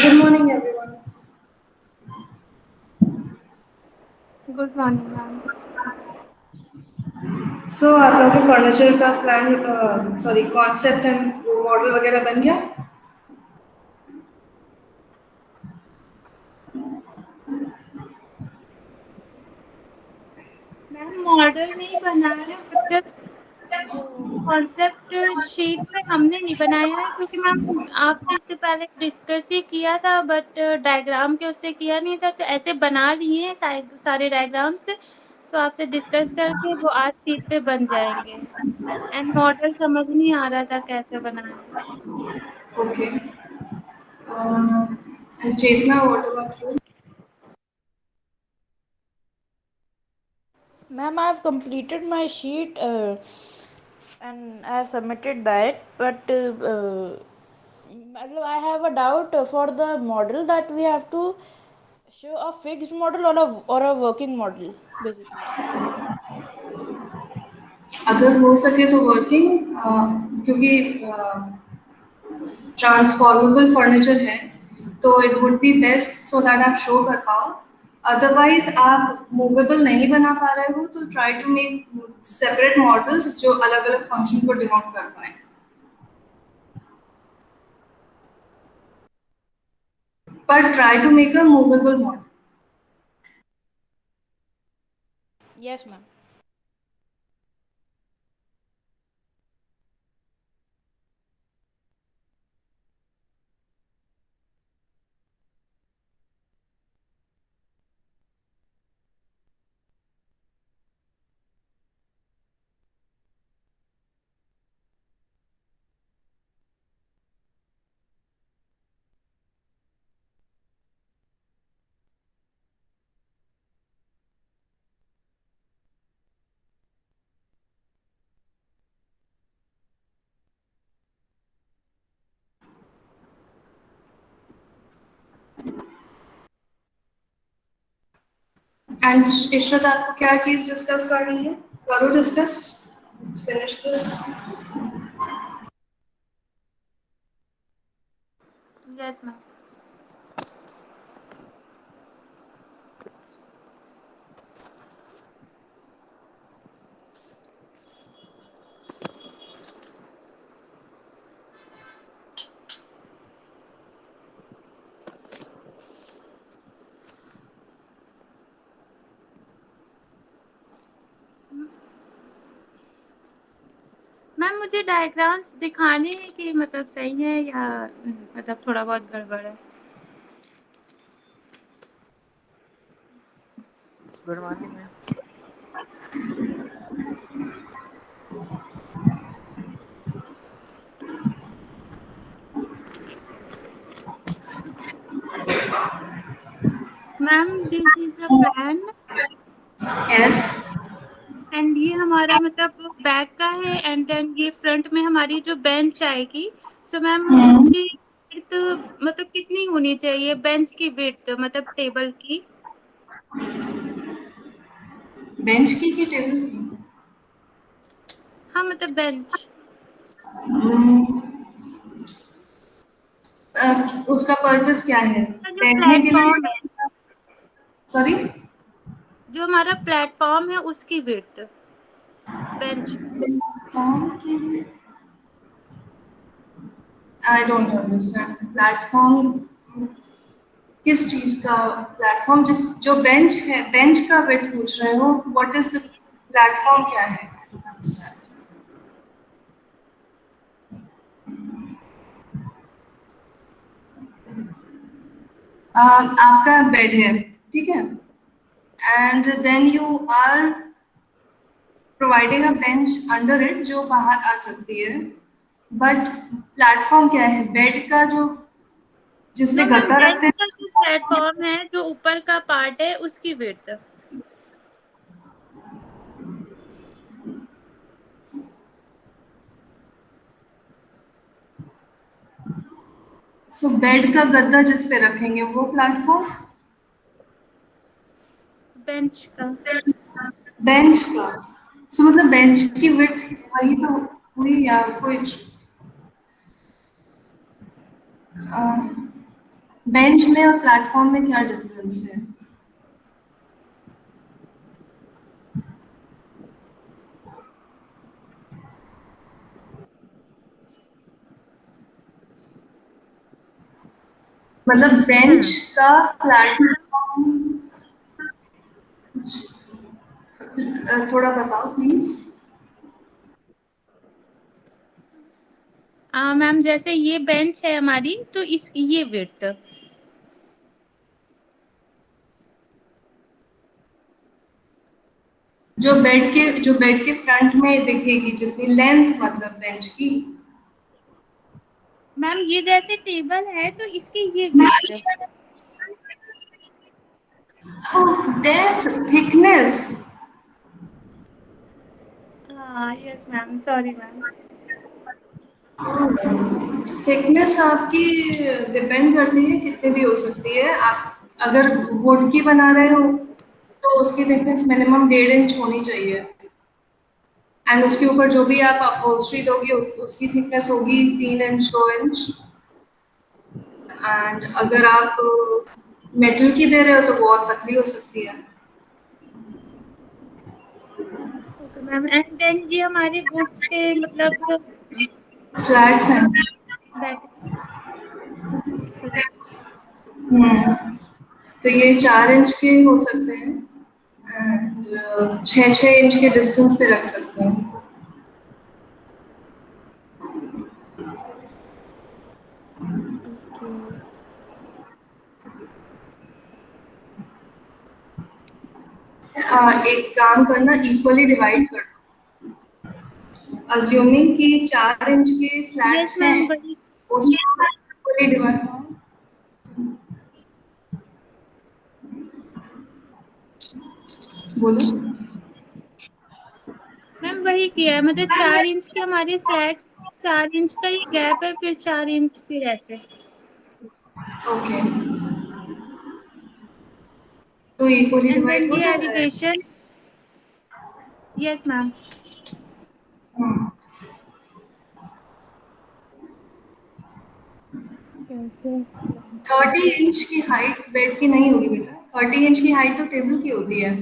Good morning, everyone. Good morning ma'am. So आप लोग के फर्नीचर का plan sorry concept and model वगैरह बन गया? मैम मॉडल नहीं बनाया है, मतलब वो कॉन्सेप्ट शीट पे हमने नहीं बनाया है, क्योंकि मैम आपसे इससे पहले डिस्कस ही किया था, बट डायग्राम के उससे किया नहीं था, तो ऐसे बना लिए हैं सारे डायग्राम्स। सो आपसे डिस्कस करके वो आज शीट पे बन जाएंगे। एंड मॉडल समझ नहीं आ रहा था कैसे बनाएं। Okay. And Chetna, what about you? Ma'am, I have completed my sheet and I have submitted that. But I have a doubt for the model that we have to show a fixed model or a working model basically. अगर हो सके तो working, क्योंकि transformable furniture है तो it would be best so that आप show कर पाओ। अदरवाइज आप मूवेबल नहीं बना पा रहे हो तो try to make separate models जो अलग अलग फंक्शन को डिनोट कर पाए, पर try to make a movable model. Yes, ma'am. And Ishrat, आपको क्या चीज डिस्कस करनी है? करो discuss, finish this. Yes ma'am. Ma'am मुझे डायग्राम्स दिखाने हैं कि मतलब सही है या मतलब थोड़ा बहुत गड़बड़ है? Good morning ma'am. Ma'am this is a plan yes. And ये हमारा मतलब बैक का है, एंड देन ये फ्रंट में हमारी जो बेंच आएगी। सो मैम उसकी विड्थ मतलब कितनी होनी चाहिए? बेंच की विड्थ मतलब टेबल की। बेंच की टेबल की? हाँ मतलब बेंच, उसका पर्पस क्या है? जो बैठने के प्लेटफॉर्म है, लिए? सॉरी? जो हमारा प्लेटफॉर्म है उसकी विड्थ बेंच। प्लेटफॉर्म के लिए? I don't understand. प्लेटफॉर्म किस चीज का? प्लेटफॉर्म जिस जो बेंच है, बेंच का वेट पूछ रहे हो? व्हाट इज द प्लेटफॉर्म क्या है? I don't understand. आपका बेड है, ठीक है, and then you are providing a bench under it जो बाहर आ सकती है, बट प्लेटफॉर्म क्या है? बेड का जो जिसपे नो मैम, गद्दा बेंच रखते का जो प्लेटफॉर्म है, जो ऊपर का पार्ट है उसकी विड्थ। हैं, सो बेड का गद्दा जिस पे रखेंगे वो प्लेटफॉर्म? बेंच का। बेंच का? सो मतलब बेंच की विड्थ वही तो हुई या कुछ? बेंच में और प्लेटफॉर्म में क्या डिफरेंस है? मतलब यस बेंच मैम। का प्लेटफॉर्म, थोड़ा बताओ प्लीज। मैम जैसे ये बेंच है हमारी, तो इस ये विड्थ। जो बेड के फ्रंट में दिखेगी जितनी लेंथ, मतलब बेंच की। मैम ये जैसे टेबल है तो इसकी ये विड्थ। Depth, thickness. हाँ yes ma'am, sorry ma'am. Thickness आपकी डिपेंड करती है, कितनी भी हो सकती है। आप अगर वुड की बना रहे हो तो उसकी थिकनेस मिनिमम 1.5 इंच होनी चाहिए। एंड उसके ऊपर जो भी आप अपहोल्स्ट्री दोगे उसकी थिकनेस होगी 3 इंच 2 इंच। एंड अगर आप मेटल की दे रहे हो तो वो और पतली हो सकती है। ओके मैम, एंड देन ये हमारे वुड्स के मतलब स्लैट्स हैं। बैठ। हम्म। तो ये 4 इंच के हो सकते हैं एंड 6-6 इंच के डिस्टेंस पे रख सकते हैं। ओके एक काम करना, इक्वली डिवाइड कर दो। अज्यूमिंग कि 4 इंच के यस स्लैट्स हैं, मैम वही। उसको इक्वली डिवाइड। बोलो। मैम वही किया है, मतलब 4 इंच की हमारी स्लैक्स, 4 इंच का ये गैप है, फिर 4 इंच भी रहते हैं। ओके, तो इक्वली एंड देन डिवाइड हो ये जाएगा ऐसे। Elevation. Yes ma'am. Hmm. 30 inch की हाइट बेड की नहीं होगी बेटा। 30 इंच की हाइट तो टेबल की होती है।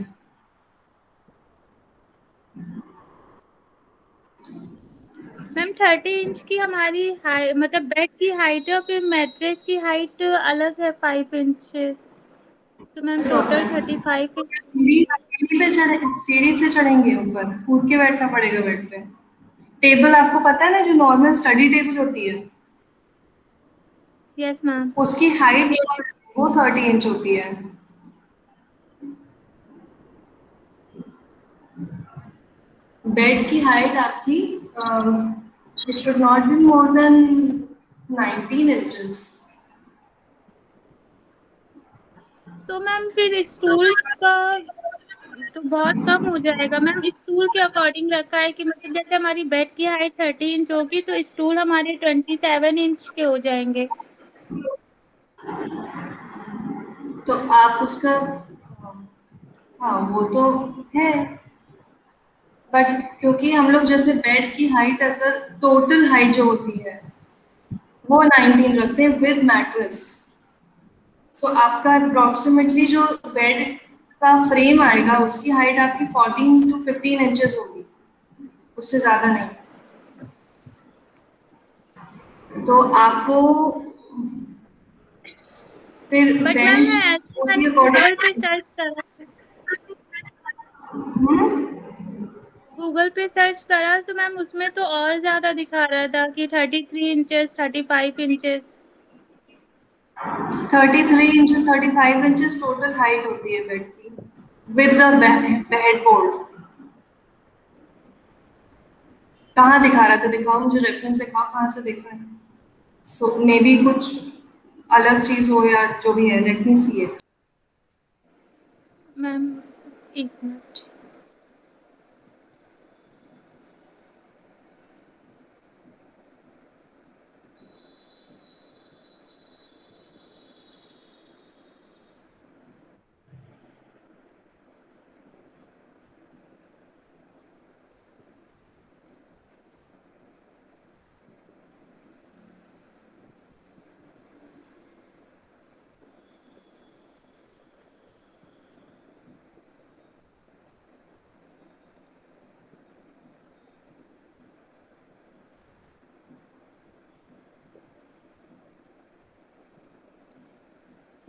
मैम 30 इंच की हमारी हाई मतलब बेड की हाइट है, और फिर मैट्रेस की हाइट अलग है 5 inches. So ma'am total 35 inch. सीढ़ी से चढ़ेंगे ऊपर, कूद के बैठना पड़ेगा बेड पे। टेबल आपको पता है ना, जो नॉर्मल स्टडी टेबल होती है यस मैम। उसकी हाइट वो 30 इंच होती है। बेड की हाइट आपकी it should not be more than 19 inches. So ma'am फिर स्टूल्स का तो बहुत कम हो जाएगा मैम। स्टूल के अकॉर्डिंग रखा है कि मतलब जैसे हमारी बेड की हाइट 30 इंच होगी, तो स्टूल हमारे 27 इंच के हो जाएंगे। तो आप उसका, हाँ वो तो है, बट क्योंकि हम लोग जैसे बेड की हाइट, अगर टोटल हाइट जो होती है वो 19 रखते हैं विद मैट्रेस। सो आपका अप्रोक्सीमेटली जो बेड का फ्रेम आएगा उसकी हाइट आपकी 14 to 15 इंचेस होगी, उससे ज्यादा नहीं। तो आपको फिर बट मैम बेंच मैं ऐसे उसी मैंने गूगल पे अकॉर्डिंग। सर्च करा, गूगल पे सर्च करा तो मैम उसमें तो और ज्यादा दिखा रहा था कि 33 inches, 35 inches. 33 inches 35 inches total height होती है बेड की विद द बेड बोर्ड। कहाँ दिखा रहा था? दिखाओ मुझे, रेफरेंस दिखाओ कहाँ से देखा है। सो मे बी कुछ अलग चीज हो या जो भी है, let me see it. Ma'am एक मिनट।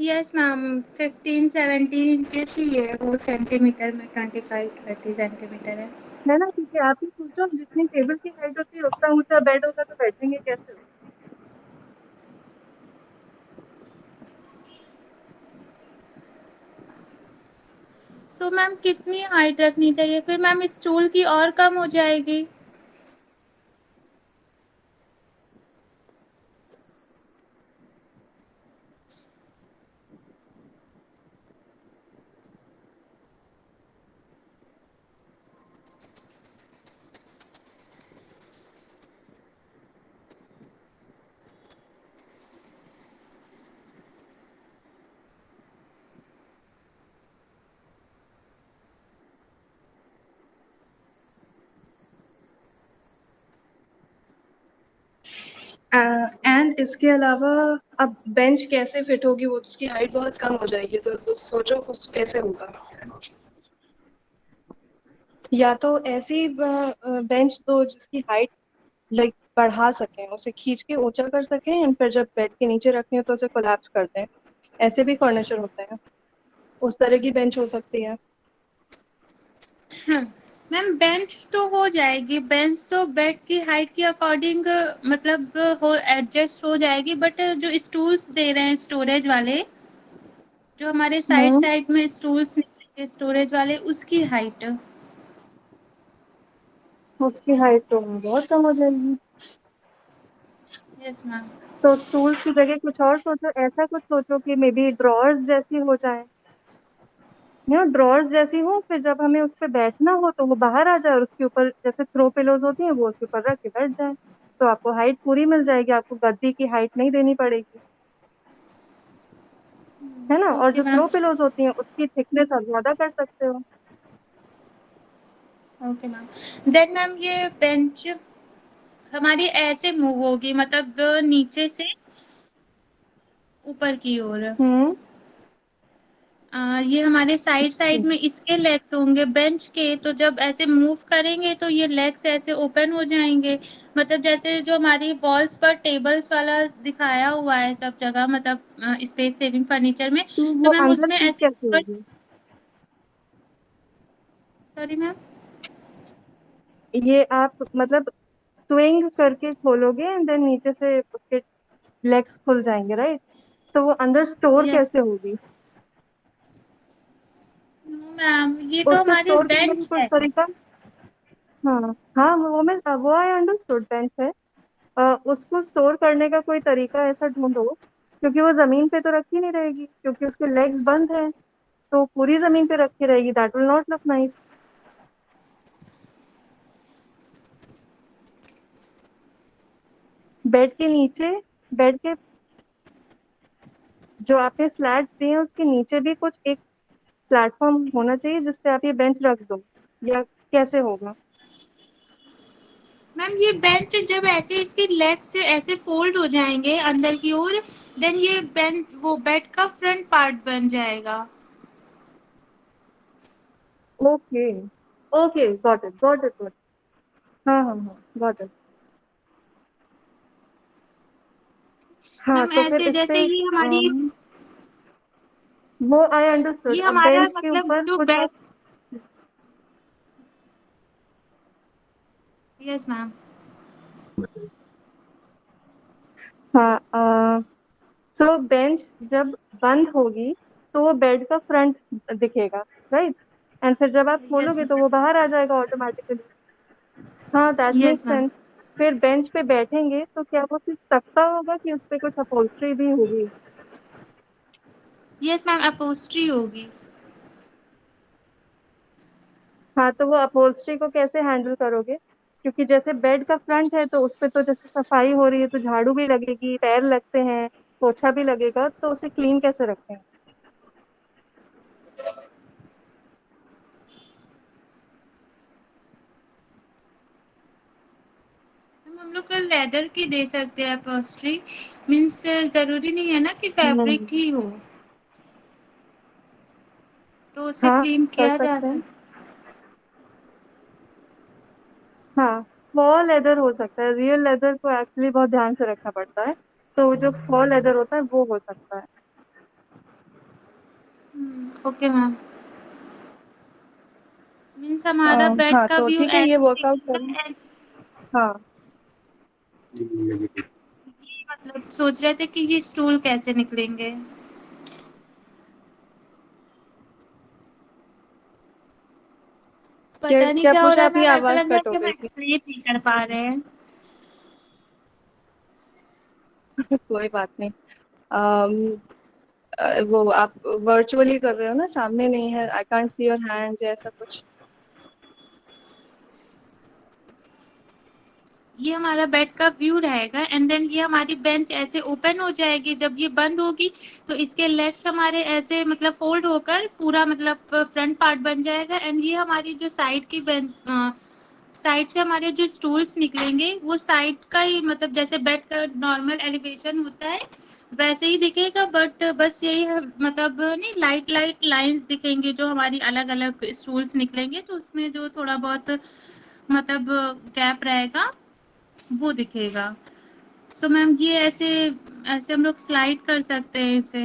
यस मैम 15-17 इंचेस ही है वो, सेंटीमीटर में 25-30 सेंटीमीटर है ना? क्योंकि आप ही सोचो, जितनी टेबल की हाइट होती है उतना ऊंचा बेड होगा तो बैठेंगे कैसे? सो मैम कितनी हाइट रखनी चाहिए फिर मैम, स्टूल की और कम हो जाएगी? एंड इसके अलावा अब बेंच कैसे फिट होगी, वो उसकी हाइट बहुत कम हो जाएगी, तो सोचो उस कैसे होगा। या तो ऐसी बेंच दो जिसकी हाइट लाइक बढ़ा सकें, उसे खींच के ऊंचा कर सकें एंड फिर जब बेड के नीचे रखें तो उसे कोलैप्स कर दें। ऐसे भी फर्नीचर होते हैं, उस तरह की बेंच हो सकती है। मैम बेंच तो हो जाएगी, बेंच तो बेड की हाइट के अकॉर्डिंग मतलब हो एडजस्ट हो जाएगी, बट जो स्टूल्स दे रहे हैं स्टोरेज वाले, जो हमारे साइड साइड में स्टूल्स स्टोरेज वाले, उसकी हाइट उसकी हाइट तो बहुत कम हो जाएगी। Yes ma'am. तो स्टूल की जगह कुछ और सोचो, ऐसा कुछ सोचो कि मे बी ड्रॉर्स जैसी हो जाए, ड्रॉर्स जैसी हो, फिर जब हमें उस पे बैठना हो तो वो बाहर आ जाए और उसके ऊपर जैसे थ्रो पिलोज होती हैं वो उसके ऊपर रख के बैठ जाए, तो आपको हाइट पूरी मिल जाएगी, आपको गद्दी की हाइट नहीं देनी पड़ेगी, है ना? और ओके जो मैम। थ्रो पिलोज होती हैं उसकी थिकनेस आप ज्यादा कर सकते हो। Okay ma'am. देन मैम ये बेंच हमारी ऐसे मूव होगी, मतलब नीचे से ऊपर की ओर। ये हमारे साइड साइड में इसके लेग्स होंगे बेंच के, तो जब ऐसे मूव करेंगे तो ये लेग्स ऐसे ओपन हो जाएंगे, मतलब जैसे जो हमारी वॉल्स पर टेबल्स वाला दिखाया हुआ है सब जगह, मतलब स्पेस सेविंग फर्नीचर में, तो तो वो मैम अंदर उसमें फिट ऐसे कैसे होगी? Sorry ma'am. ये आप मतलब स्विंग करके खोलोगे एंड देन नीचे से उसके लेग्स खुल जाएंगे, राइट? तो वो अंदर स्टोर यस कैसे होगी? मैम, ये तो उसको हमारी स्टोर करने का बेंच कुछ है। तरीका? हाँ हाँ, वो आई अंडरस्टूड, बेंच है। उसको स्टोर करने का कोई तरीका ऐसा ढूंढो, क्योंकि वो जमीन पे तो रखी नहीं रहेगी, क्योंकि उसके लेग्स बंद हैं, तो पूरी जमीन पे रखी रहेगी, that will not look nice. Bed के नीचे, बेड के जो आपने स्लैट्स दिए हैं उसके नीचे भी कुछ एक प्लेटफॉर्म होना चाहिए जिसपे आप ये बेंच रख दो, या कैसे होगा? मैम ये बेंच जब ऐसे इसके लेग्स ऐसे फोल्ड हो जाएंगे अंदर की ओर, देन ये बेंच वो बेड का फ्रंट पार्ट बन जाएगा। Okay okay, got it got it got it. हाँ हाँ हाँ, गॉट इट। हाँ, मैम तो फिर ऐसे इस जैसे पे ये हमारी वो आई अंडरस्टूड, ये अब हमारा बेंच के मतलब ऊपर जो कुछ बेड। आप। Yes ma'am. हाँ, सो बेंच जब बंद होगी तो वो बेड का फ्रंट दिखेगा, राइट? एंड फिर जब आप यस खोलोगे तो मैम। वो बाहर आ जाएगा ऑटोमेटिकली। हाँ, that make yes ma'am. Sense. फिर बेंच पे बैठेंगे तो क्या वो सिर्फ तख्ता होगा कि उस पे कुछ अपहोल्स्ट्री भी होगी? यस मैम अपोस्ट्री होगी। हाँ, तो वो अपहोल्स्ट्री को कैसे हैंडल करोगे? क्योंकि जैसे बेड का फ्रंट है तो उस पे तो जैसे सफाई हो रही है तो झाड़ू भी लगेगी, पैर लगते हैं, पोछा भी लगेगा, तो उसे क्लीन कैसे रखें? मैम हम लोग लेदर की दे सकते हैं अपोस्ट्री, मीन्स जरूरी नहीं है ना कि नहीं। फैब्रिक ही हो, तो उसे हाँ, क्लीन कर किया जा सकते हैं। सकता। हाँ, फॉल लेदर हो सकता है, रियल लेदर को एक्चुअली बहुत ध्यान से रखना पड़ता है, तो जो फॉल लेदर होता है वो हो सकता है। Okay ma'am. मीन्स हमारा बेड हाँ का तो व्यू ठीक है, ये ऐसे वर्कआउट करें। दिखेगा एंड हाँ ये मतलब सोच रहे थे कि ये स्टूल कैसे निकलेंगे? क्या पता नहीं क्या क्या हो पूछा? रहा है आपकी मैम, ऐसा आवाज लग रहा है कट हो कि हम गई थी। एक्सप्लेन नहीं कर पा रहे हैं। कोई बात नहीं। अम, वो आप वर्चुअली कर रहे हो ना, सामने नहीं है, I can't see your hands या ऐसा कुछ। ये हमारा बेड का व्यू रहेगा एंड देन ये हमारी बेंच ऐसे ओपन हो जाएगी। जब ये बंद होगी तो इसके लेग्स हमारे ऐसे मतलब फोल्ड होकर पूरा मतलब फ्रंट पार्ट बन जाएगा एंड ये हमारी जो साइड की बेंच साइड से हमारे जो स्टूल्स निकलेंगे वो साइड का ही मतलब जैसे बेड का नॉर्मल एलिवेशन होता है वैसे ही दिखेगा, बट बस यही है मतलब नहीं, लाइट लाइट लाइंस दिखेंगी जो हमारी अलग अलग स्टूल्स निकलेंगे तो उसमें जो थोड़ा बहुत मतलब गैप रहेगा वो दिखेगा। सो मैम ये ऐसे ऐसे हम लोग स्लाइड कर सकते हैं इसे।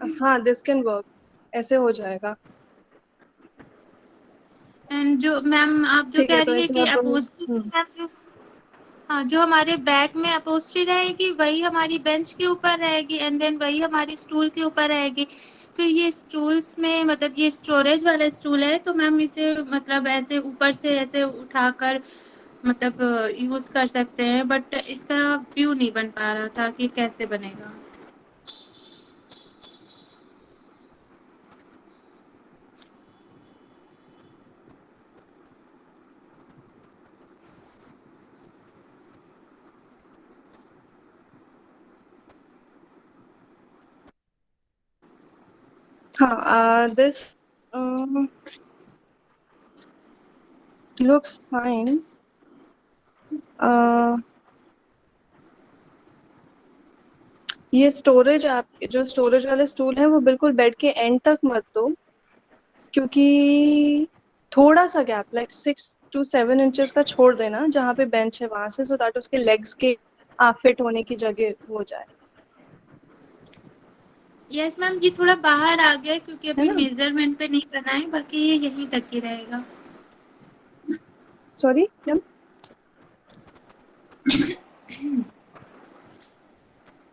हाँ, दिस कैन वर्क, ऐसे हो जाएगा। एंड जो मैम आप जो ठीक कह है, तो रही है ऐसे कि अब अपोस्ट्री मैम जो हाँ जो हमारे बैक में अपोस्ट्री रहेगी वही हमारी बेंच के ऊपर रहेगी एंड देन वही हमारी स्टूल के ऊपर रहेगी। फिर ये स्टूल्स में मतलब ये स्टोरेज वाला स्टूल है तो मैम इसे मतलब ऐसे ऊपर से ऐसे उठाकर मतलब यूज कर सकते हैं, बट इसका व्यू नहीं बन पा रहा था कि कैसे बनेगा। हाँ, दिस looks fine. ये स्टोरेज, आप जो स्टोरेज वाले स्टूल है वो बिल्कुल बेड के एंड तक मत दो, क्योंकि थोड़ा सा गैप लाइक 6 to 7 इंचेस का छोड़ देना जहाँ पे बेंच है वहां से, सो दैट उसके लेग्स के फिट होने की जगह हो जाए, यस मैम ये थोड़ा बाहर आ गया क्योंकि है अभी ना? मेजरमेंट पे नहीं बना है, बाकी ये यहीं तक ही रहेगा। सॉरी क्या?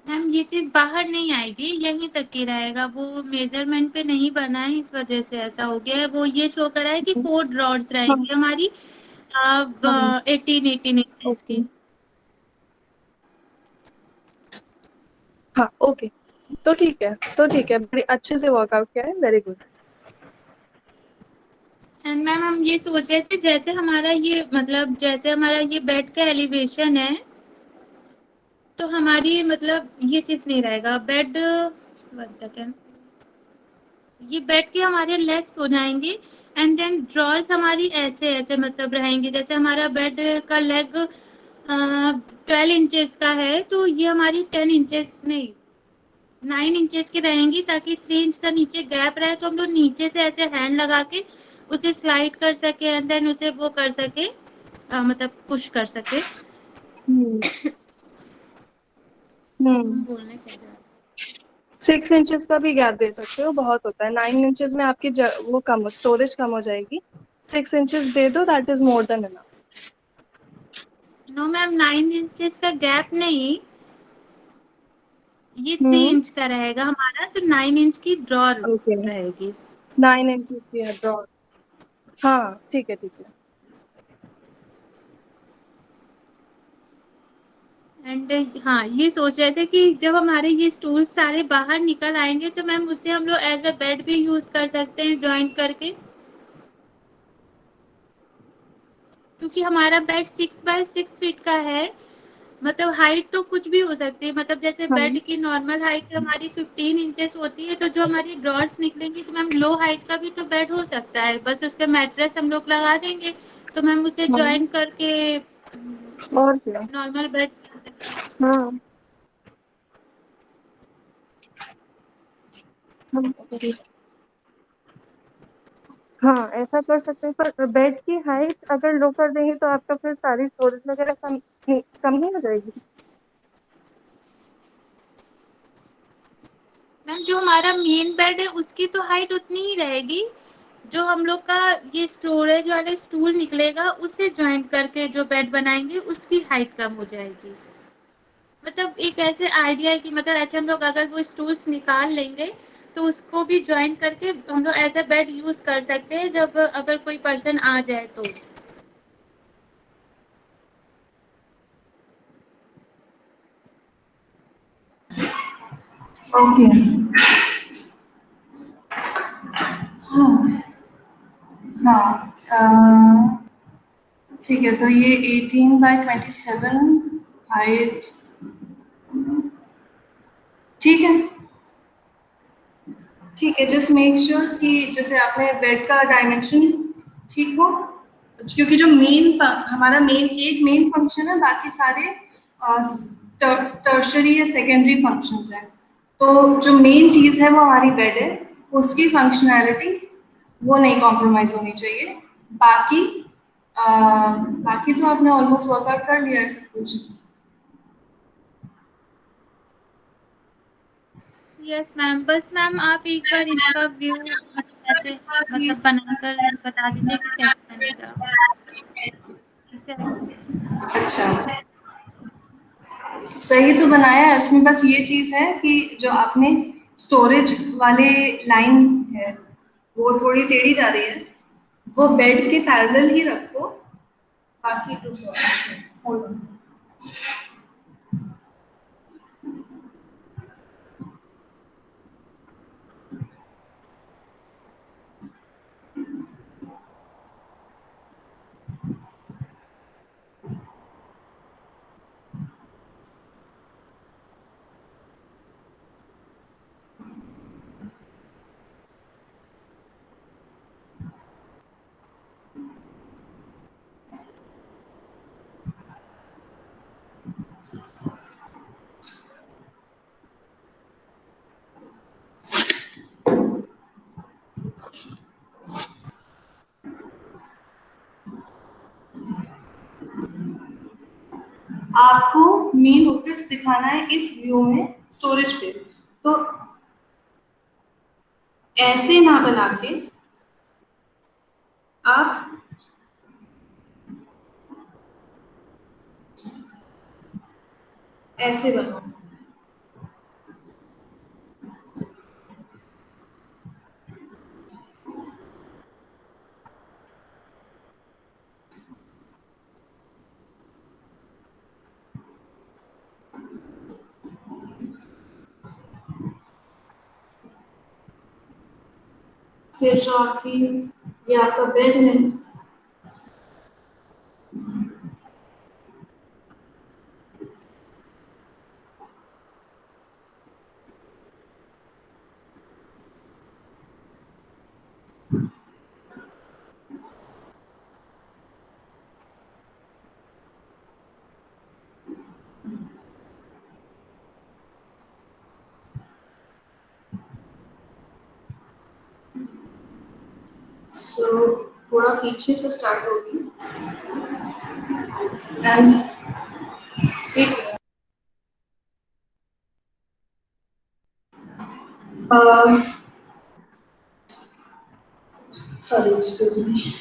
मैम ये चीज बाहर नहीं आएगी, यहीं तक ही रहेगा। वो मेजरमेंट पे नहीं बना है इस वजह से ऐसा हो गया है। वो ये शो कर रहा है कि 4 ड्रॉर्स हाँ रहेंगी हमारी हाँ, 18 इंचेस ओके। की। हाँ ओके, तो ठीक है, तो ठीक है, बड़ी अच्छे से वर्कआउट किया है, वेरी गुड। एंड मैम हम ये सोच रहे थे जैसे हमारा ये मतलब जैसे हमारा ये बेड का एलिवेशन है तो हमारी मतलब ये चीज नहीं रहेगा बेड। 1 सेकेंड। ये बेड के हमारे लेग्स हो जाएंगे एंड देन ड्रॉर्स हमारी ऐसे ऐसे मतलब रहेंगी। जैसे हमारा बेड का लेग 12 इंचेस का है तो ये हमारी 10 इंचेस नहीं 9 इंचेस की रहेंगी ताकि 3 इंच का नीचे गैप रहे तो हम लोग नीचे से ऐसे हैंड लगा के उसे स्लाइड कर सके एंड देन उसे वो कर सके मतलब पुश कर सके। हम्म हम्म बोलने क्या जा रहा है? 6 इंचेस का भी गैप दे सकते हो, बहुत होता है। 9 इंचेस में आपकी वो कम, स्टोरेज कम हो जाएगी। 6 इंचेस दे दो, that is more than enough. No ma'am 9 inches का गैप नहीं, ये 3 इंच का रहेगा हमारा तो 9 इंच की ड्रॉर ओके, रहेगी। 9 इंचेस की है ड्रॉ। हाँ ठीक है, ठीक है। एंड हाँ ये सोच रहे थे कि जब हमारे ये स्टूल सारे बाहर निकल आएंगे तो मैम उसे हम लोग एज अ बेड भी यूज कर सकते हैं ज्वाइंट करके, क्योंकि हमारा बेड 6 बाय 6 फीट का है। मतलब हाइट तो कुछ भी हो सकती है, मतलब जैसे हाँ बेड की नॉर्मल हाइट हमारी 15 इंचेस होती है तो जो हमारी ड्रॉर्स निकलेंगी तो मैम लो हाइट का भी तो बेड हो सकता है, बस उस पर मैट्रेस हम लोग लगा देंगे तो मैम उसे हाँ, ज्वाइन करके और क्या। Normal bed. हाँ हम हाँ ऐसा कर सकते हैं, पर बेड की हाइट अगर लो कर देंगे तो आपका फिर सारी स्टोरेज वगैरह कम कम नहीं हो जाएगी? मैम जो हमारा मेन बेड है उसकी तो हाइट उतनी ही रहेगी, जो हम लोग का ये स्टोरेज वाले स्टूल निकलेगा उससे जॉइन करके जो बेड बनाएंगे उसकी हाइट कम हो जाएगी। मतलब एक ऐसे आइडिया है कि मतलब ऐसे हम लोग अगर वो स्टूल्स निकाल लेंगे तो उसको भी जॉइन करके हम लोग एज अ बेड यूज कर सकते हैं जब अगर कोई पर्सन आ जाए तो। ओके। हाँ हाँ, ठीक है, तो ये 18 बाय 27 हाइट, ठीक है। ठीक है, जस्ट मेक श्योर कि जैसे आपने बेड का डायमेंशन ठीक हो, क्योंकि जो हमारा एक मेन फंक्शन है, बाकी सारे टर्शरी या सेकेंडरी फंक्शंस हैं। तो जो मेन चीज़ है वो हमारी बेड है, उसकी फंक्शनैलिटी वो नहीं कॉम्प्रोमाइज़ होनी चाहिए। बाकी बाकी तो आपने ऑलमोस्ट वर्कआउट कर लिया है सब कुछ। यस मैम, बस मैम आप एक बार इसका व्यू ऐसे मतलब बनाकर बता दीजिए कि कैसे बनेगा। इससे अच्छा, सही तो बनाया है, उसमें बस ये चीज़ है कि जो आपने स्टोरेज वाले लाइन है वो थोड़ी टेढ़ी जा रही है, वो बेड के पैरेलल ही रखो। बाकी तो hold on। आपको मेन फोकस दिखाना है इस व्यू में स्टोरेज पे, तो ऐसे ना बना के आप ऐसे बनाओ। फिर जो आपकी ये आपका बेड है, सो थोड़ा पीछे से स्टार्ट होगी एंड एक सॉरी एक्सक्यूज मी,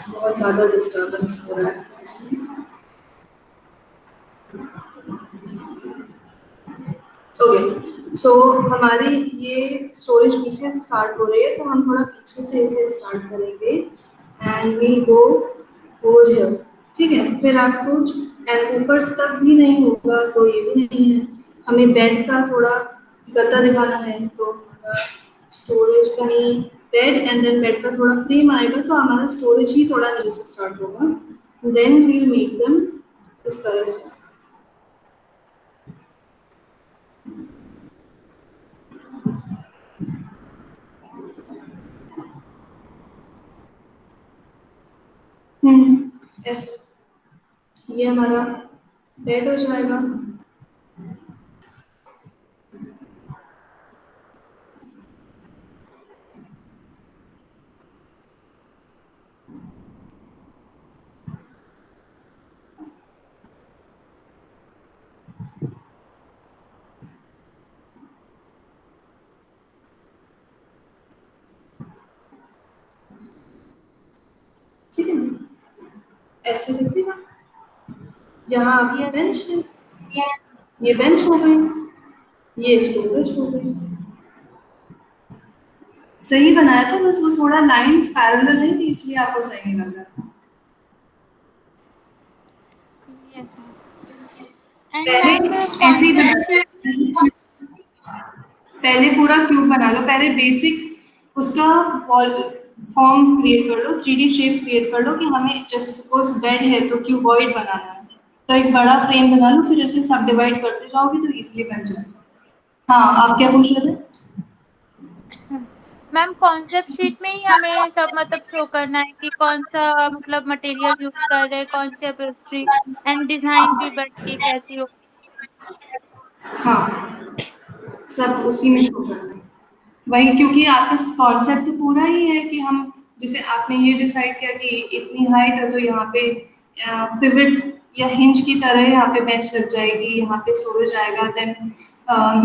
बहुत ज़्यादा डिस्टर्बेंस हो रहा है इसमें। ओके, सो हमारी ये स्टोरेज पीछे से स्टार्ट हो रही है, तो हम थोड़ा पीछे से इसे स्टार्ट करेंगे and we go over here. ठीक है, फिर आपको एंड ऊपर तक भी नहीं होगा तो ये भी नहीं है, हमें बेड का थोड़ा गद्दा दिखाना है, तो हमारा स्टोरेज कहीं बेड एंड देन बेड का थोड़ा फ्रेम आएगा, तो हमारा स्टोरेज ही थोड़ा नीचे से स्टार्ट होगा, देन वी मेक देम इस तरह से। ऐसे ये हमारा बेड हो जाएगा। ठीक है ना? ऐसे दिखेगा। यहाँ आपकी यस बेंच है, ये बेंच हो गई, ये स्टोरेज हो गई। सही बनाया था, बस वो थोड़ा लाइंस पैरेलल नहीं थी इसलिए आपको सही नहीं लग रहा था। Yes ma'am. एंड मैम पहले ऐसे ही कॉन्सेप्ट शीट बनाना, पहले पूरा क्यूब बना लो, पहले बेसिक उसका वॉल फॉर्म क्रिएट कर लो, 3D शेप क्रिएट कर लो कि हमें जैसे सपोज बेड है तो क्यूबॉइड बनाना है, तो एक बड़ा फ्रेम बना लो, फिर उसे सब डिवाइड करते जाओगे तो इजीली बन जाएगा। हाँ, आप क्या पूछ रहे थे? मैम कॉन्सेप्ट शीट में ही हमें सब मतलब शो करना है कि कौन सा मतलब मटेरियल यूज कर रहे हैं, कौन सी अपॉल्स्ट्री एंड डिजाइन भी बेड की कैसी हो। हाँ, सब उसी में शो करना है। वही, क्योंकि आपका कॉन्सेप्ट तो पूरा ही है कि हम, जैसे आपने ये डिसाइड किया कि इतनी हाइट है तो यहाँ पे पिवट या हिंज की तरह यहाँ पे बेंच लग जाएगी, यहाँ पे स्टोरेज आएगा। देन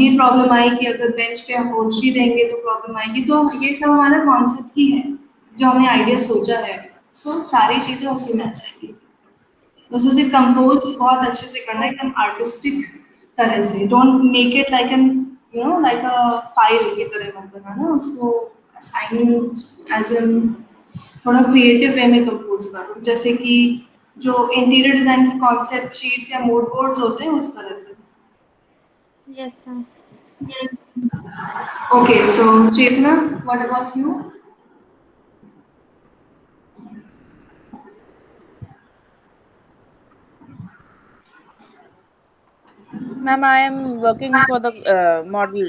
ये प्रॉब्लम आई कि अगर बेंच पे अपहोल्स्ट्री देंगे तो प्रॉब्लम आएगी। तो ये सब हमारा कॉन्सेप्ट ही है जो हमने आइडिया सोचा है। सो सारी चीजें उसी में आ जाएंगी। बस उसे कंपोज बहुत अच्छे से करना है, एकदम आर्टिस्टिक तरह से। Don't make it like an, like a file की तरह मत बनाना उसको। असाइनमेंट एज एन थोड़ा क्रिएटिव वे में कंपोज करो, जैसे कि जो इंटीरियर डिजाइन की कॉन्सेप्ट शीट्स या मूड बोर्ड्स होते हैं उस तरह से। Yes ma'am. Okay, so Chetna, what about you? Ma'am, I am working for the model.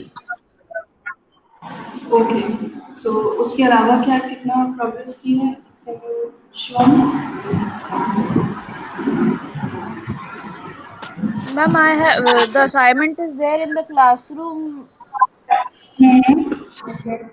Okay, so उसके अलावा क्या कितना प्रोग्रेस की है? Can you show? Ma'am, I have the assignment is there in the classroom. Okay.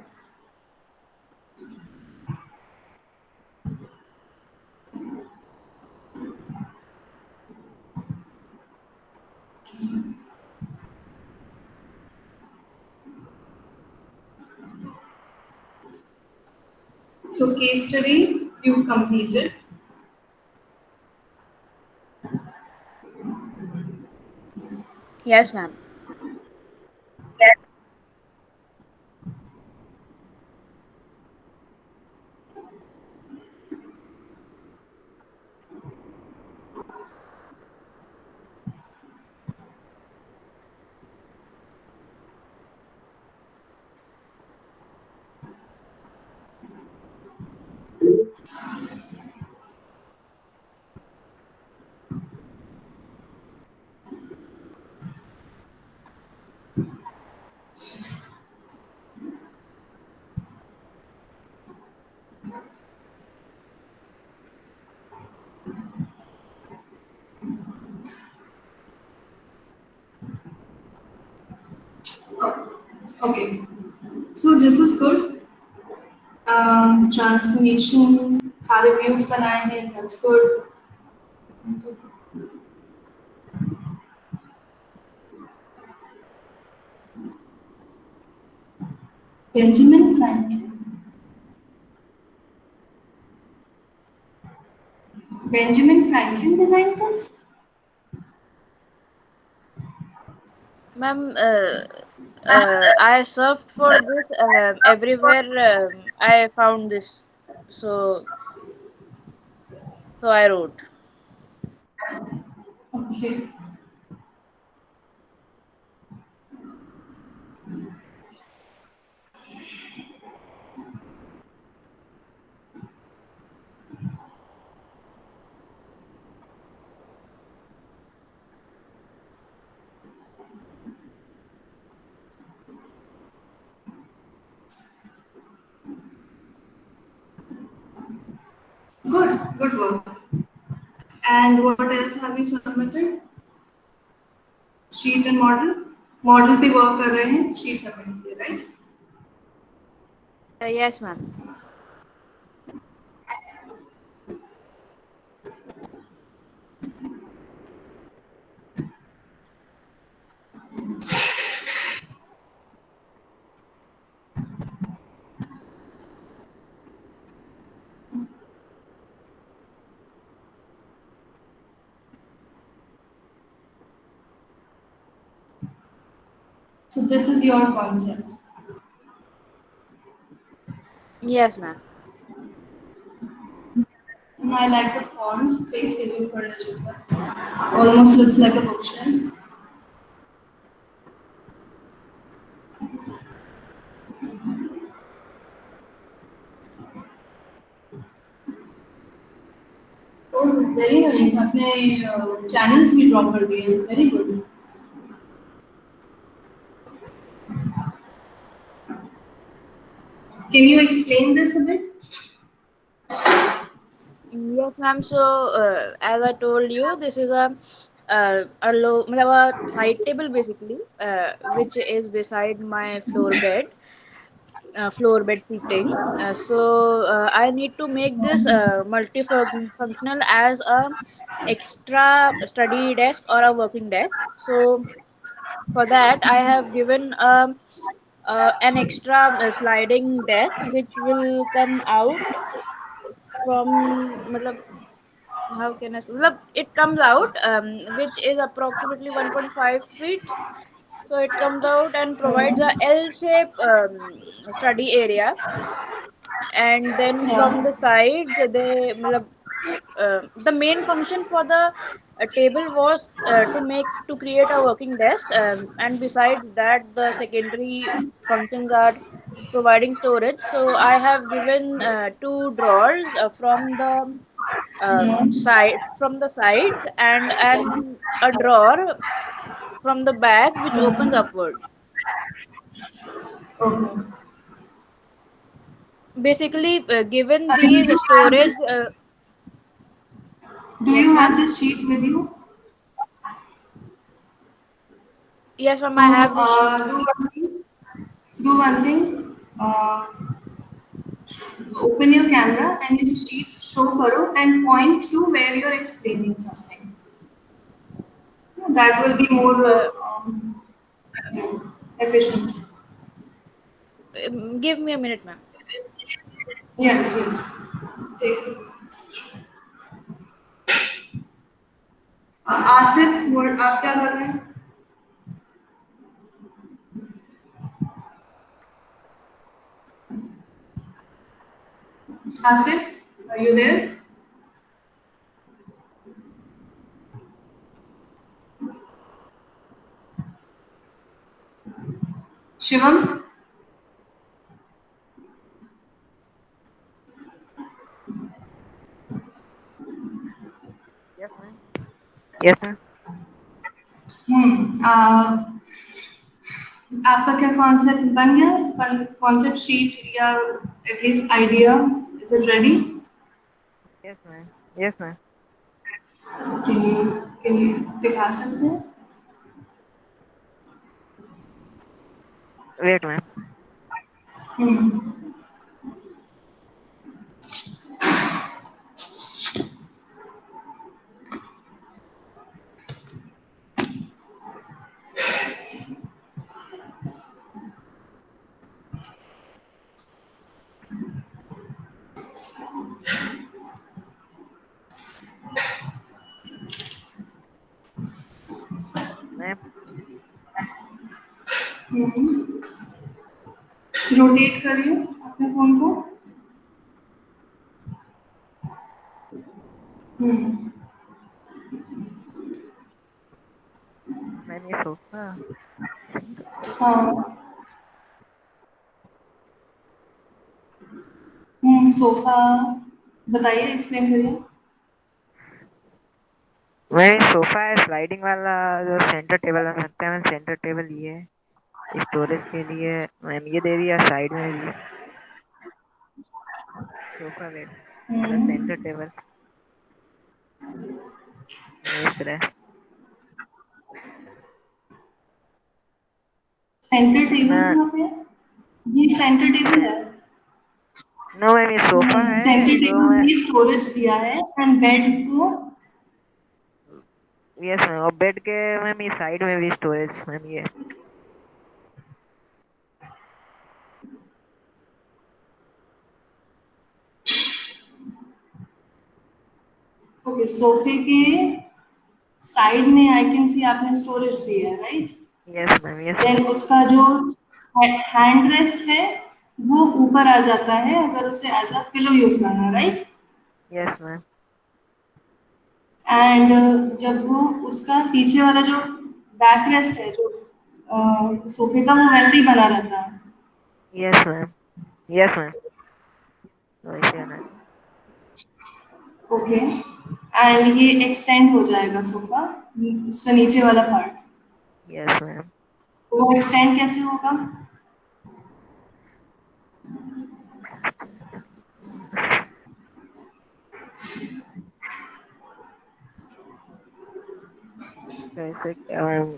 So case study you completed. Yes, ma'am. Okay. So this is good. Transformation, सारे views बनाए हैं, that's good. Benjamin Franklin. Benjamin Franklin designed this? Ma'am, I searched for this everywhere. I found this, so I wrote. Okay. Good, good work. And what else have you submitted? Sheet and model. Model पे work कर रहे हैं, sheet submit किए, right? Yes, ma'am. So this is your concept. Yes, ma'am. I like the font, face saving furniture. Almost looks like a bookshelf. Oh, very nice. आपने channels भी draw कर दिए. Very good. Can you explain this a bit? Yes, ma'am. So, as I told you, this is a low, मतलब a side table basically, which is beside my floor bed seating. So I need to make this multifunctional as a extra study desk or a working desk. So for that, I have given an extra sliding desk which will come out from, मतलब how can I say? Well, it comes out, which is approximately 1.5 feet. So it comes out and provides a L shape study area. And then from Yeah. the sides, the main function for the table was to create a working desk, and besides that, the secondary functions are providing storage. So I have given two drawers from the sides, and a drawer from the back which opens upward. Okay. Basically, given Do these you have storage, this? Do yes, you have ma'am. this sheet with you? Yes, ma'am. I So have this sheet. do one thing. Do one thing. Open your camera and your sheets show karo and point to where you're explaining something. That will be more Uh, yeah, efficient. Give me a minute, ma'am. Yes, yes. Take it. Asif आप क्या कर रहे हैं? Asif, are you there? Shivam, Yes, ma'am. Yes, ma'am. आपका क्या concept बन गया? Concept sheet या at least idea? Is it ready? Yes, ma'am. Yes, ma'am. Can you दिखा सकते हैं? Wait, ma'am. Ma'am. रोटेट करिए अपने फोन को. Ma'am, ये sofa. हाँ. सोफा बताइए, एक्सप्लेन करिए. मैम ये सोफा है स्लाइडिंग वाला जो सेंटर टेबल बन सकता है मैम. सेंटर टेबल ये है स्टोरेज के लिए. मैम ये दे दिया साइड में भी सोफा बेड मतलब सेंटर टेबल इस तरह. सेंटर टेबल ना कहाँ पे है? ये सेंटर टेबल है. नो मैम ये सोफा नहीं, है सेंटर जो टेबल मैं. भी स्टोरेज दिया है एंड बेड को. यस मैम और बेड के मैम ये साइड में भी स्टोरेज मैम ये. ओके, सोफे के साइड में आई कैन सी आपने स्टोरेज दिया है, right? Yes ma'am, yes then ma'am. उसका जो हैंड रेस्ट है वो ऊपर आ जाता है अगर उसे एज अ पिलो यूज करना, राइट? Yes ma'am. एंड जब वो उसका पीछे वाला जो बैक रेस्ट है जो सोफे का, वो वैसे ही बना रहता है। यस मैम, यस मैम, वैसे आना चाहिए। ओके। एंड ये एक्सटेंड हो जाएगा सोफा, उसका नीचे वाला पार्ट। Yes ma'am. वो एक्सटेंड कैसे होगा? कैसे क्या मैम?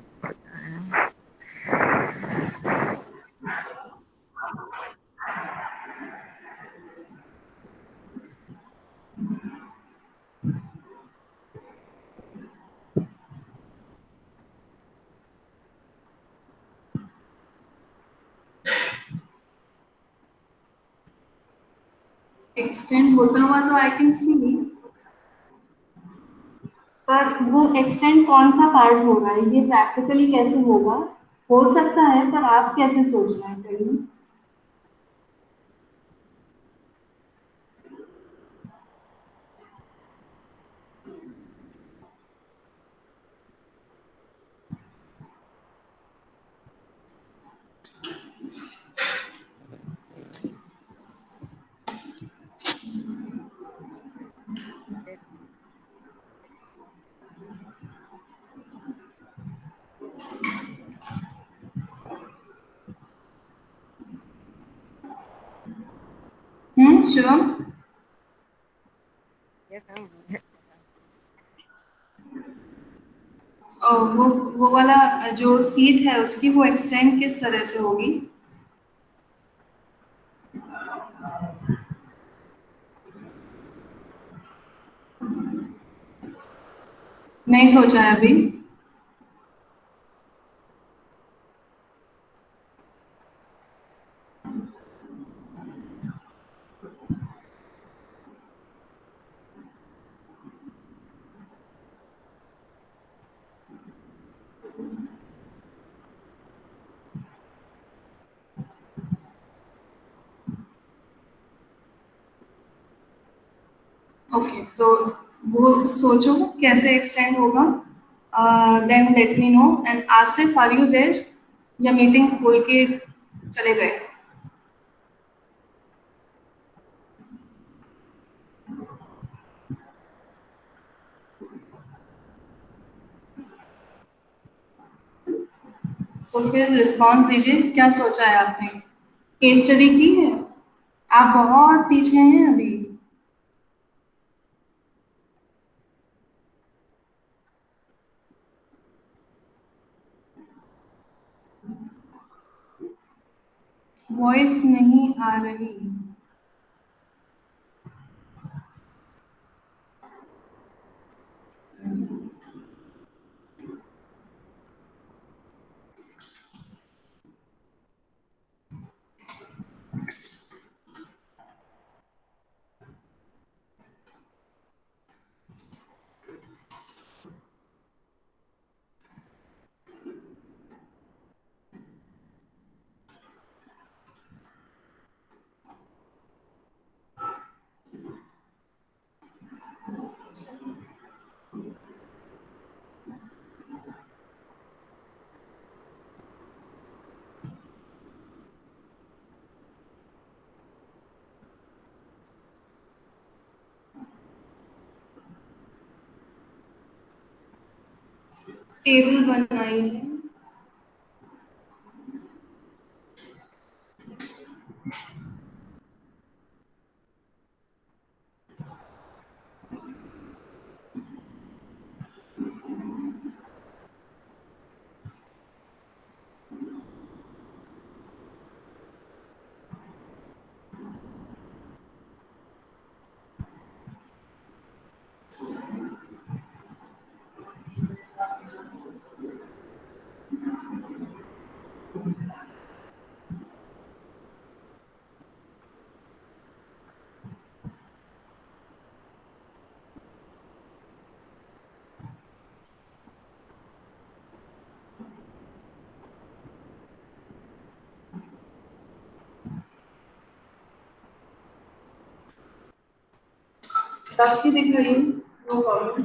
एक्सटेंड होता हुआ तो आई कैन सी, पर वो एक्सटेंड कौन सा पार्ट होगा, ये प्रैक्टिकली कैसे होगा? हो सकता है, पर आप कैसे सोच रहे हैं कहीं? शिवम? Yes ma'am. वो वाला जो सीट है उसकी, वो एक्सटेंड किस तरह से होगी? नहीं सोचा है अभी। ओके, तो वो सोचो कैसे एक्सटेंड होगा, then let me know. And Asif, are you there? या मीटिंग खोल के चले गए? तो फिर रिस्पॉन्स दीजिए, क्या सोचा है आपने? केस स्टडी की है? आप बहुत पीछे हैं अभी। वॉइस नहीं आ रही। टेबल बनाई है। रफ की दिखाइए, no problem.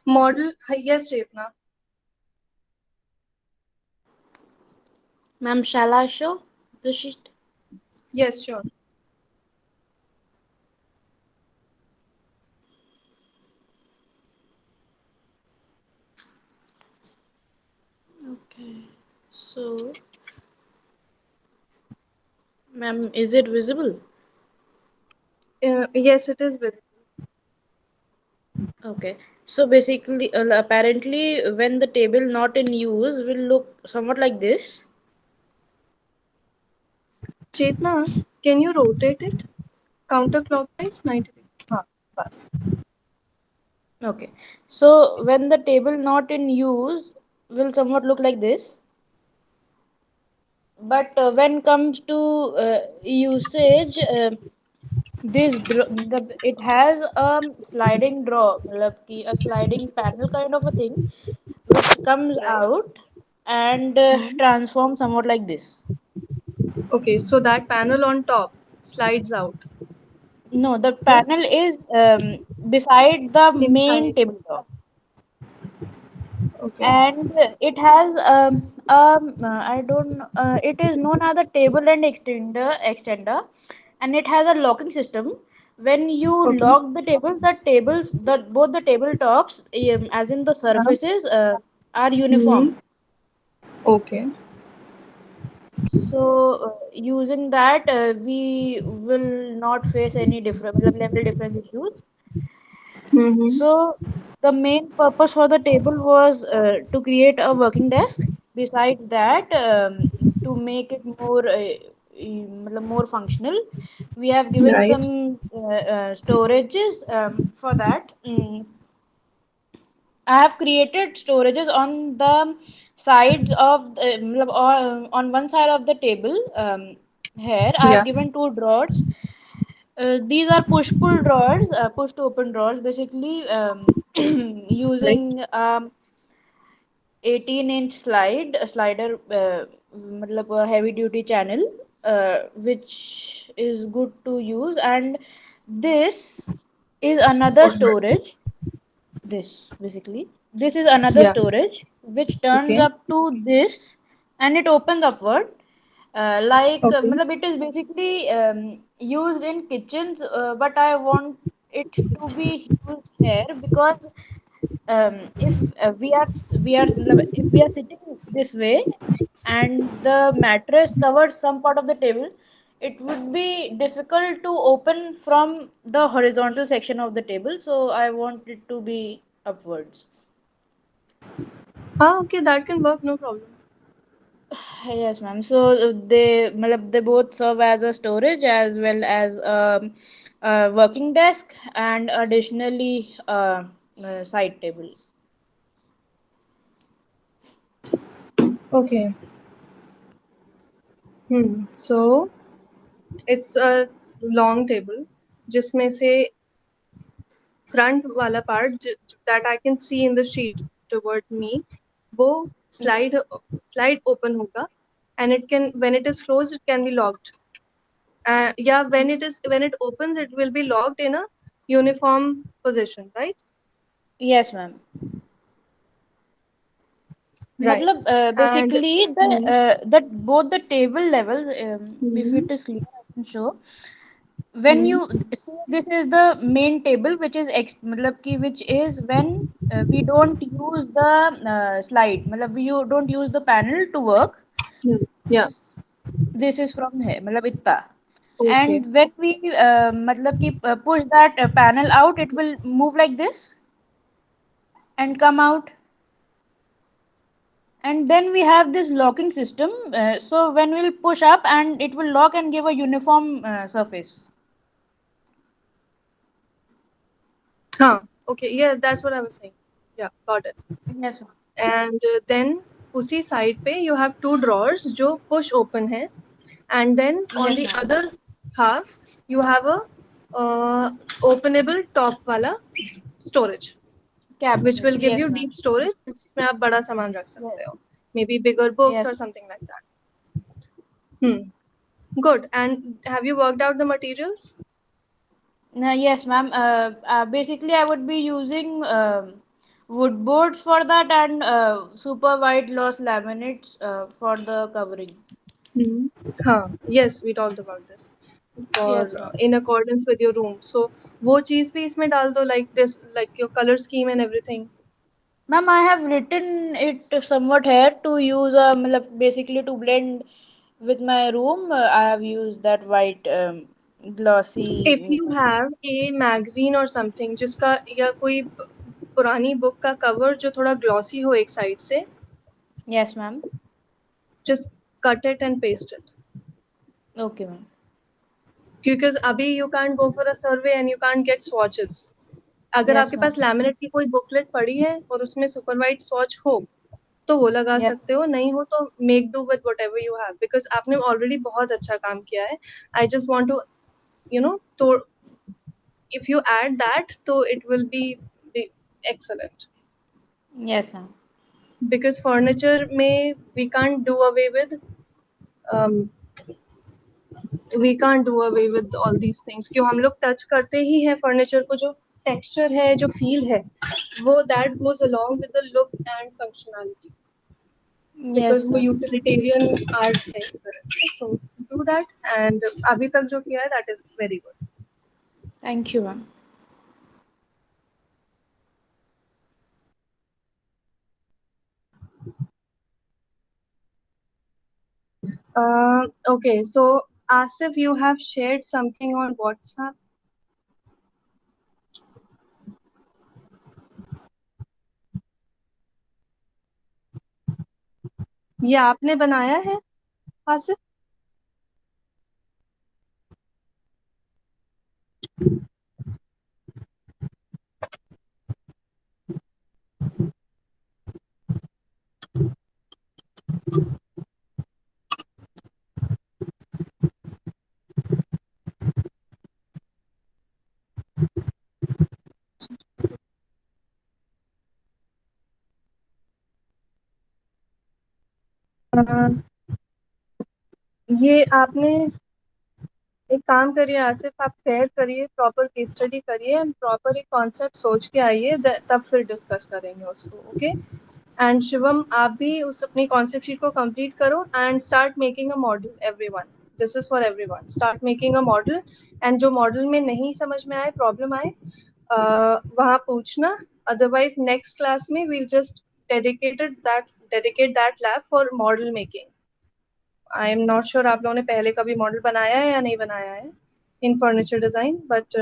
Model, yes, Chetna. Ma'am, shall I show the sheet? Yes, sure. Okay. So, ma'am, is it visible? Yes, it is visible. Okay. So basically, apparently, when the table not in use will look somewhat like this. Chetna, can you rotate it counterclockwise 90 degrees? हाँ, बस. Okay. So when the table not in use will somewhat look like this. But when comes to usage, it has a sliding draw, मतलब कि a sliding panel kind of a thing, which comes Right. out and transforms somewhat like this. Okay, so that panel on top slides out. No, the Yeah, panel is beside the main inside. tabletop, Okay. and it has I don't it is known as the table and extender, and it has a locking system. When you Okay. lock the both the tabletops, as in the surfaces, are Mm-hmm. uniform. Okay. So using that, we will not face any different level difference issues. Mm-hmm. So the main purpose for the table was to create a working desk. Besides that, to make it more more functional, we have given Right. some storages for that. I have created storages on the sides of on one side of the table. Here I have Yeah. given two drawers. These are push-pull drawers, push to open drawers, basically Right. using 18-inch slider, मतलब a heavy duty channel, which is good to use. And this is another storage. This basically, this is another Yeah. storage which turns Okay. up to this, and it opens upward. Okay. मतलब it is basically used in kitchens, but I want it to be used here because if if we are sitting this way and the mattress covers some part of the table, it would be difficult to open from the horizontal section of the table, so I want it to be upwards. Ah, okay, that can work, no problem. Yes, ma'am. So they both serve as a storage as well as a working desk, and additionally a side table. Okay. So it's a long table जिसमें से front वाला part that I can see in the sheet toward me, वो slide open होगा, and it can, when it is closed, it can be locked. Yeah, when it opens, it will be locked in a uniform position, right? Yes, ma'am. Right. मतलब And basically the hmm, that both the table levels, if hmm, it is clear, I can show. When hmm, you see, this is the main table, which is मतलब कि which is when we don't use the slide, मतलब you don't use the panel to work. hmm, yeah. This is from here, मतलब इतना. Okay. And when we मतलब कि push that panel out, it will move like this and come out. And then we have this locking system, so when we'll push up, and it will lock and give a uniform surface. Huh. Okay. Yeah, that's what I was saying. Yeah, got it. Yes, ma'am. And then उसी side पे you have two drawers जो push open है, and then on Yes, the ma'am. other half you have a openable top वाला storage, which Cabinet. will give Yes, you ma'am. deep storage जिसमें आप बड़ा सामान रख Yes. सकते हो, maybe bigger books Yes. or something like that. Good. And have you worked out the materials? Yes, ma'am. Basically, I would be using wood boards for that, and super white gloss laminates for the covering. Hmm. हाँ, yes, we talked about this. For Yes, ma'am. in accordance with your room. So वो चीज़ भी इसमें डाल दो, like this, like your color scheme and everything. Ma'am, I have written it somewhat here to use मतलब basically to blend with my room. I have used that white glossy. If you have a magazine or something जिसका या कोई पुरानी book का cover जो थोड़ा glossy हो एक side से, Yes, ma'am. just cut it and paste it. Okay, ma'am. Because अभी you can't go for a survey and you can't get swatches. अगर Yes, आपके ma'am. पास लैमिनेट की कोई बुकलेट पड़ी है और उसमें सुपर वाइट स्वॉच हो तो वो लगा Yes. सकते हो, नहीं हो तो make do with whatever you have, because आपने ऑलरेडी बहुत अच्छा काम किया है. I just want to, you know, तो इफ यू ऐड दैट तो it will be excellent. Yes, ma'am. Because furniture में um, we can't do away with all these things. क्यों हम लोग टच करते ही हैं फर्नीचर को, जो टेक्सचर है, जो फील है, वो that goes along with the look and functionality, because Yes, वो ma'am. यूटिलिटेरियन आर्ट है एक तरह से. सो डू दैट, एंड अभी तक जो किया है that is very good. Thank you, ma'am. Okay, so Asif, you have shared something on WhatsApp. ये आपने बनाया है आसिफ? ये आपने एक काम करिए आसिफ, आप फेयर करिए, प्रॉपर केस स्टडी करिए एंड प्रॉपर एक कॉन्सेप्ट सोच के आइए, तब फिर डिस्कस करेंगे उसको, ओके। एंड शिवम, आप भी उस अपनी कॉन्सेप्ट शीट को कंप्लीट करो and start making a model. Everyone, this is for everyone, start making a model. And जो मॉडल में नहीं समझ में आए, प्रॉब्लम आए, वहाँ पूछना। अदरवाइज नेक्स्ट क्लास में we'll just dedicate that lab for model making. I am not sure आप लोगों ने पहले कभी मॉडल बनाया है या नहीं बनाया है in furniture design, but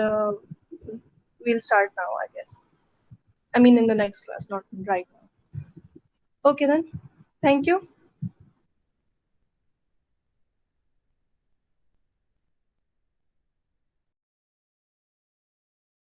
we'll start now I guess, I mean in the next class, not right now. Okay then, thank you.